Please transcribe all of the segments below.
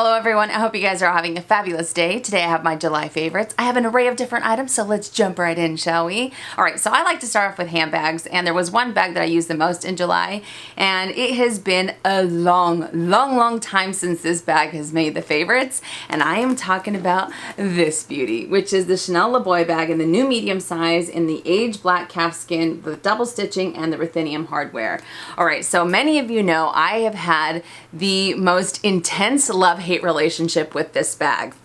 Hello everyone, I hope you guys are having a fabulous day. Today I have my July favorites. I have an array of different items, so let's jump right in, shall we? Alright, so I like to start off with handbags, and there was one bag that I used the most in July, and it has been a long time since this bag has made the favorites, and I am talking about this beauty, which is the Chanel Le Boy bag in the new medium size in the aged black calfskin with double stitching and the ruthenium hardware. Alright, so many of you know I have had the most intense love-hate relationship with this bag.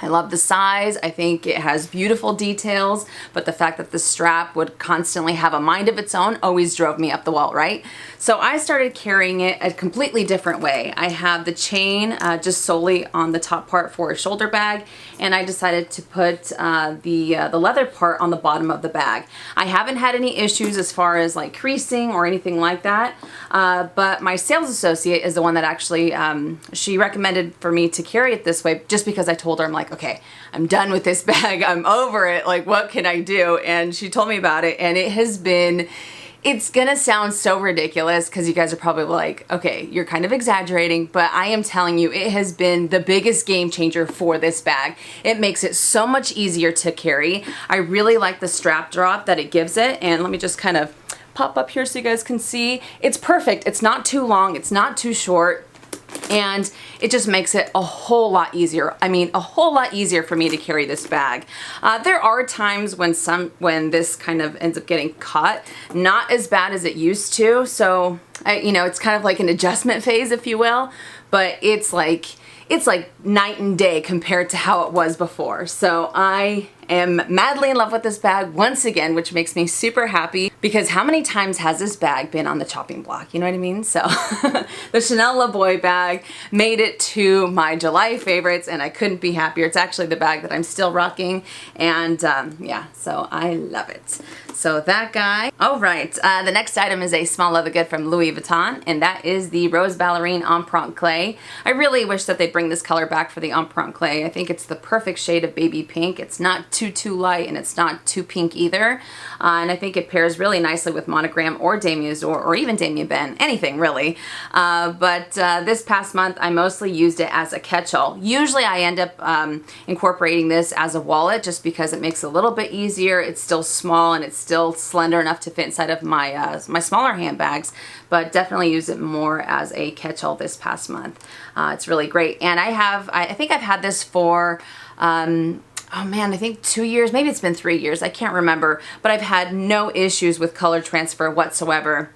I love the size. I think it has beautiful details, but the fact that the strap would constantly have a mind of its own always drove me up the wall, right? So I started carrying it a completely different way. I have the chain just solely on the top part for a shoulder bag, and I decided to put the leather part on the bottom of the bag. I haven't had any issues as far as like creasing or anything like that, but my sales associate is the one that actually, she recommended for me to carry it this way just because I told her, I'm like, okay, I'm done with this bag. I'm over it. Like, what can I do? And she told me about it, and it has been, it's gonna sound so ridiculous because you guys are probably like, okay, you're kind of exaggerating, but I am telling you, it has been the biggest game changer for this bag. It makes it so much easier to carry. I really like the strap drop that it gives it, and let me just kind of pop up here so you guys can see. It's perfect. It's not too long. It's not too short. And it just makes it a whole lot easier. I mean, a whole lot easier for me to carry this bag. There are times when this kind of ends up getting caught, not as bad as it used to. So, you know, it's kind of like an adjustment phase, if you will, but it's like night and day compared to how it was before. So I am madly in love with this bag once again, which makes me super happy because how many times has this bag been on the chopping block? You know what I mean? So the Chanel Le Boy bag made it to my July favorites, and I couldn't be happier. It's actually the bag that I'm still rocking, and yeah, so I love it. So that guy. All right, the next item is a small leather good from Louis Vuitton, and that is the Rose Ballerine Empreinte Clay. I really wish that they'd bring this color back for the Empreinte Clay. I think it's the perfect shade of baby pink. It's not too light, and it's not too pink either. And I think it pairs really nicely with Monogram or Damier Azur or even Damier Ben, anything really. But this past month, I mostly used it as a catch-all. Usually I end up incorporating this as a wallet just because it makes it a little bit easier. It's still small and it's still slender enough to fit inside of my my smaller handbags, but definitely use it more as a catch-all this past month. It's really great. And I think I've had this for oh man, I think 2 years, maybe it's been 3 years, I can't remember, but I've had no issues with color transfer whatsoever.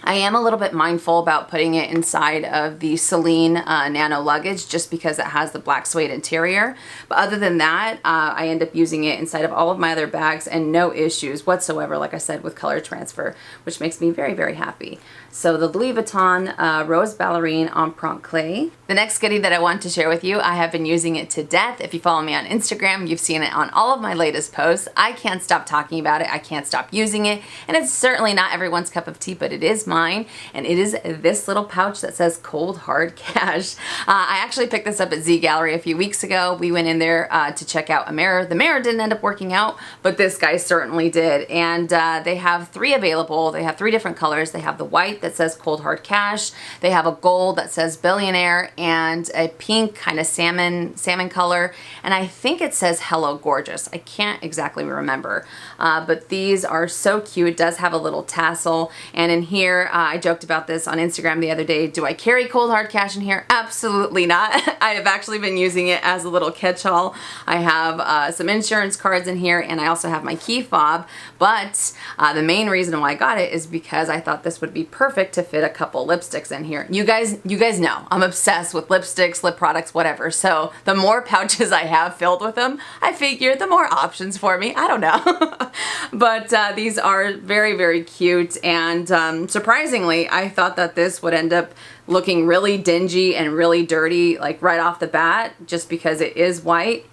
I am a little bit mindful about putting it inside of the Celine Nano luggage just because it has the black suede interior. But other than that, I end up using it inside of all of my other bags and no issues whatsoever, like I said, with color transfer, which makes me very happy. So the Louis Vuitton Rose Ballerine Empreinte Clay. The next goodie that I want to share with you, I have been using it to death. If you follow me on Instagram, you've seen it on all of my latest posts. I can't stop talking about it. I can't stop using it. And it's certainly not everyone's cup of tea, but it is mine. And it is this little pouch that says Cold Hard Cash. I actually picked this up at Z Gallery a few weeks ago. We went in there to check out a mirror. The mirror didn't end up working out, but this guy certainly did. And they have 3 available. They have 3 different colors. They have the white that says Cold Hard Cash. They have a gold that says Billionaire, and a pink kind of salmon color. And I think it says Hello Gorgeous. I can't exactly remember. But these are so cute. It does have a little tassel. And in here, I joked about this on Instagram the other day. Do I carry Cold Hard Cash in here? Absolutely not. I have actually been using it as a little catch-all. I have some insurance cards in here, and I also have my key fob. But the main reason why I got it is because I thought this would be perfect to fit a couple lipsticks in here. You guys know I'm obsessed with lipsticks, lip products, whatever. So the more pouches I have filled with them, I figure the more options for me. I don't know. But these are very cute, and surprisingly, I thought that this would end up looking really dingy and really dirty, like right off the bat, just because it is white.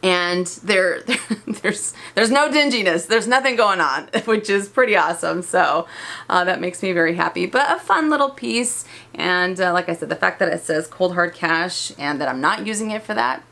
And there's no dinginess. There's nothing going on, which is pretty awesome. So that makes me very happy. But a fun little piece. And like I said, the fact that it says Cold Hard Cash and that I'm not using it for that,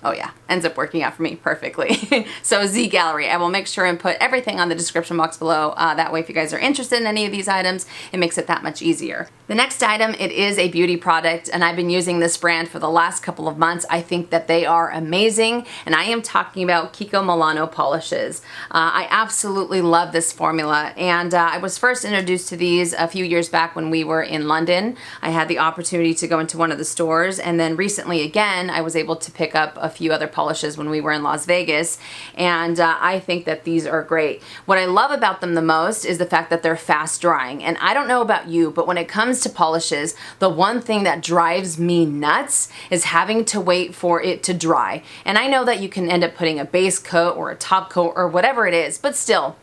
Oh yeah, ends up working out for me perfectly. So Z Gallery, I will make sure and put everything on the description box below. That way if you guys are interested in any of these items, it makes it that much easier. The next item, it is a beauty product, and I've been using this brand for the last couple of months. I think that they are amazing, and I am talking about Kiko Milano polishes. I absolutely love this formula, and I was first introduced to these a few years back when we were in London. I had the opportunity to go into one of the stores, and then recently again I was able to pick up a few other polishes when we were in Las Vegas, and I think that these are great. What I love about them the most is the fact that they're fast drying, and I don't know about you, but when it comes to polishes, the one thing that drives me nuts is having to wait for it to dry. And I know that you can end up putting a base coat or a top coat or whatever it is, but still,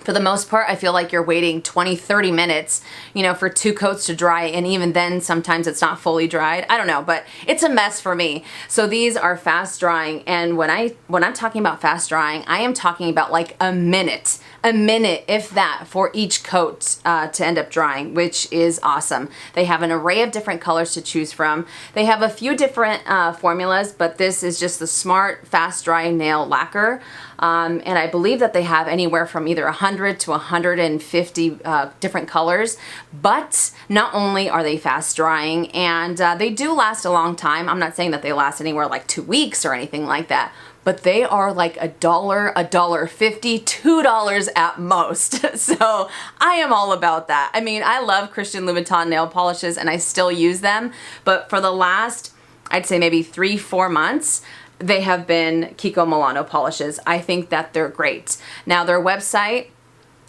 for the most part, I feel like you're waiting 20, 30 minutes, you know, for 2 coats to dry, and even then sometimes it's not fully dried. I don't know, but it's a mess for me. So these are fast drying, and when I'm talking about fast drying, I am talking about like a minute, if that, for each coat to end up drying, which is awesome. They have an array of different colors to choose from. They have a few different formulas, but this is just the Smart Fast Dry Nail Lacquer. And I believe that they have anywhere from either 100 to 150 different colors. But not only are they fast drying, and they do last a long time. I'm not saying that they last anywhere like 2 weeks or anything like that, but they are like $1, $1.50, $2 at most. So I am all about that. I mean, I love Christian Louboutin nail polishes and I still use them, but for the last, I'd say maybe 3-4 months, they have been Kiko Milano polishes. I think that they're great. Now their website,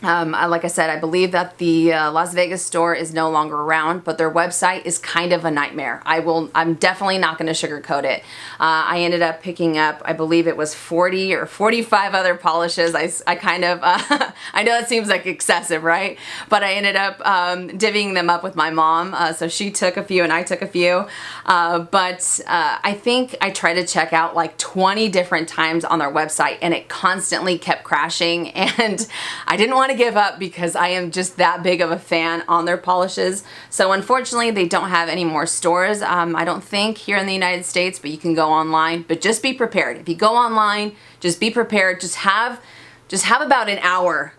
like I said, I believe that the Las Vegas store is no longer around, but their website is kind of a nightmare. I'm definitely not going to sugarcoat it. I ended up picking up, I believe it was 40 or 45 other polishes. I kind of, I know that seems like excessive, right? But I ended up divvying them up with my mom. So she took a few and I took a few. But I think I tried to check out like 20 different times on their website, and it constantly kept crashing, and I didn't want to give up because I am just that big of a fan on their polishes. So unfortunately they don't have any more stores, I don't think, here in the United States, but you can go online. But just be prepared. If you go online, just be prepared. Just have about an hour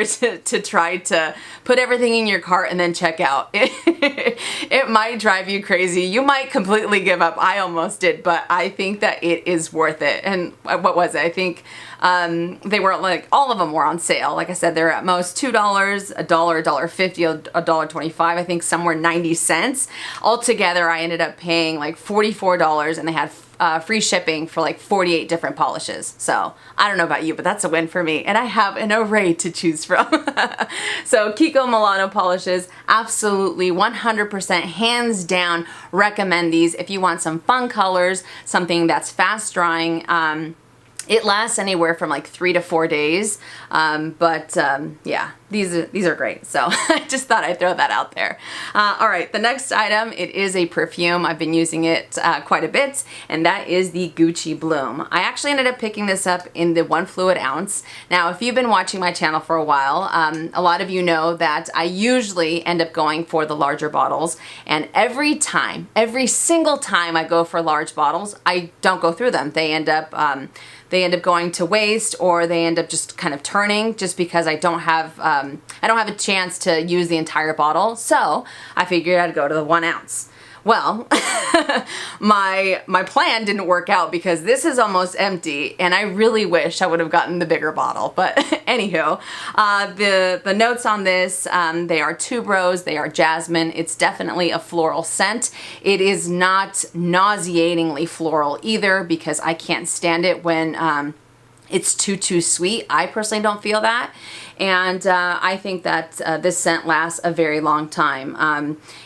to try to put everything in your cart and then check out. It might drive you crazy. You might completely give up. I almost did, but I think that it is worth it. And what was it? I think they were like, all of them were on sale. Like I said, they're at most $2, $1, $1.50, $1.25. I think somewhere 90 cents. Altogether, I ended up paying like $44, and they had free shipping for like 48 different polishes. So I don't know about you, but that's a win for me. And I have an array to choose from. So Kiko Milano polishes, absolutely 100% hands down recommend these if you want some fun colors, something that's fast drying. It lasts anywhere from like 3 to 4 days, yeah, these are great. So I just thought I'd throw that out there. All right, the next item, it is a perfume. I've been using it quite a bit, and that is the Gucci Bloom. I actually ended up picking this up in the 1 fluid ounce. Now, if you've been watching my channel for a while, a lot of you know that I usually end up going for the larger bottles, and every single time I go for large bottles, I don't go through them. They end up going to waste, or they end up just kind of turning, just because I don't have a chance to use the entire bottle. So I figured I'd go to the 1 ounce. Well, my plan didn't work out because this is almost empty, and I really wish I would have gotten the bigger bottle. But anywho, the notes on this, they are tuberose, they are jasmine. It's definitely a floral scent. It is not nauseatingly floral either, because I can't stand it when it's too sweet. I personally don't feel that. And I think that this scent lasts a very long time.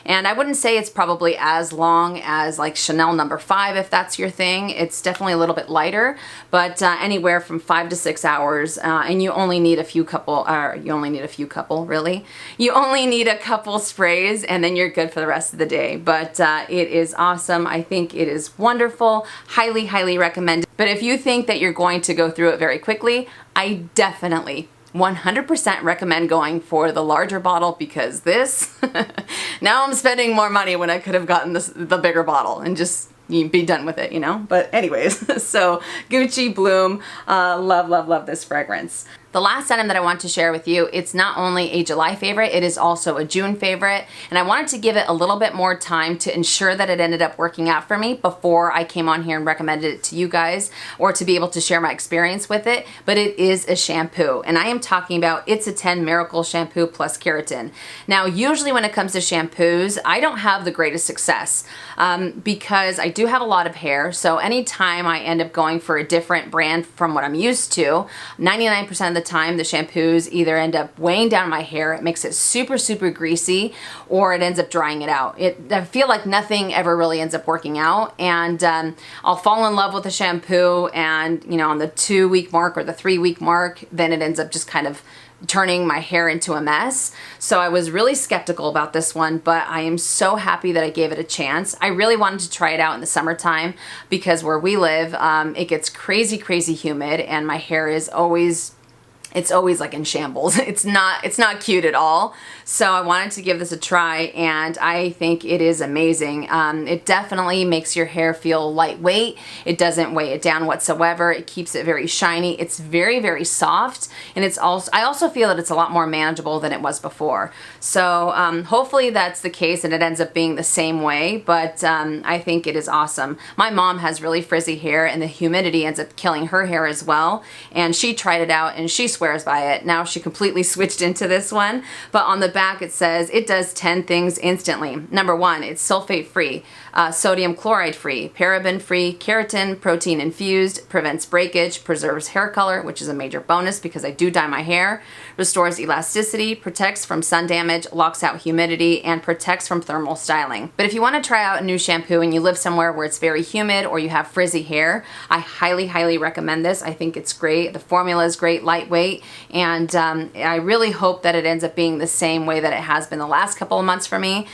And I wouldn't say it's probably as long as like Chanel No. 5 if that's your thing. It's definitely a little bit lighter, but anywhere from 5 to 6 hours. And you only need a few couple sprays, and then you're good for the rest of the day. But it is awesome. I think it is wonderful. Highly, highly recommended. But if you think that you're going to go through it very quickly, I definitely 100% recommend going for the larger bottle, because this, now I'm spending more money when I could have gotten the bigger bottle, and just you be done with it, you know? But anyways, so Gucci Bloom, love, love, love this fragrance. The last item that I want to share with you, it's not only a July favorite, it is also a June favorite, and I wanted to give it a little bit more time to ensure that it ended up working out for me before I came on here and recommended it to you guys, or to be able to share my experience with it, but it is a shampoo, and I am talking about It's a 10 Miracle Shampoo Plus Keratin. Now, usually when it comes to shampoos, I don't have the greatest success because I do have a lot of hair, so anytime I end up going for a different brand from what I'm used to, 99% of the time the shampoos either end up weighing down my hair, it makes it super, super greasy, or it ends up drying it out. I feel like nothing ever really ends up working out, and I'll fall in love with the shampoo, and you know, on the 2-week mark or the 3-week mark, then it ends up just kind of turning my hair into a mess. So I was really skeptical about this one, but I am so happy that I gave it a chance. I really wanted to try it out in the summertime because where we live, it gets crazy, crazy humid, and my hair is always like in shambles. It's not cute at all. So I wanted to give this a try, and I think it is amazing. It definitely makes your hair feel lightweight. It doesn't weigh it down whatsoever. It keeps it very shiny. It's very, very soft, and I also feel that it's a lot more manageable than it was before. So hopefully that's the case and it ends up being the same way, but I think it is awesome. My mom has really frizzy hair, and the humidity ends up killing her hair as well, and she tried it out and she swears by it. Now she completely switched into this one, but on the back it says it does 10 things instantly. Number 1, it's sulfate free, sodium chloride free, paraben free, keratin, protein infused, prevents breakage, preserves hair color, which is a major bonus because I do dye my hair, restores elasticity, protects from sun damage, locks out humidity, and protects from thermal styling. But if you want to try out a new shampoo and you live somewhere where it's very humid or you have frizzy hair, I highly, highly recommend this. I think it's great. The formula is great, lightweight, and I really hope that it ends up being the same way that it has been the last couple of months for me,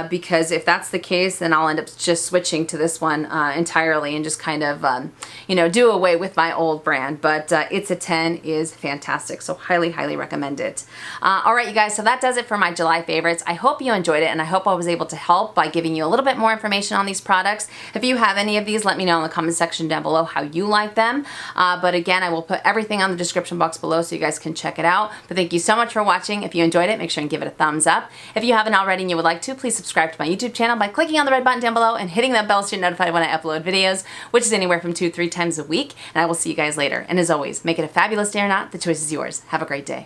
because if that's the case, then I'll end up just switching to this one entirely and just kind of, you know, do away with my old brand. But It's a 10 is fantastic, so highly, highly recommend it. All right, you guys, so that does it for my July favorites. I hope you enjoyed it, and I hope I was able to help by giving you a little bit more information on these products. If you have any of these, let me know in the comment section down below how you like them. But again, I will put everything on the description box below so you guys can check it out. But thank you so much for watching. If you enjoyed it, make sure and give it a thumbs up. If you haven't already and you would like to, please subscribe to my YouTube channel by clicking on the red button down below and hitting that bell so you're notified when I upload videos, which is anywhere from 2-3 times a week. And I will see you guys later. And as always, make it a fabulous day or not, the choice is yours. Have a great day.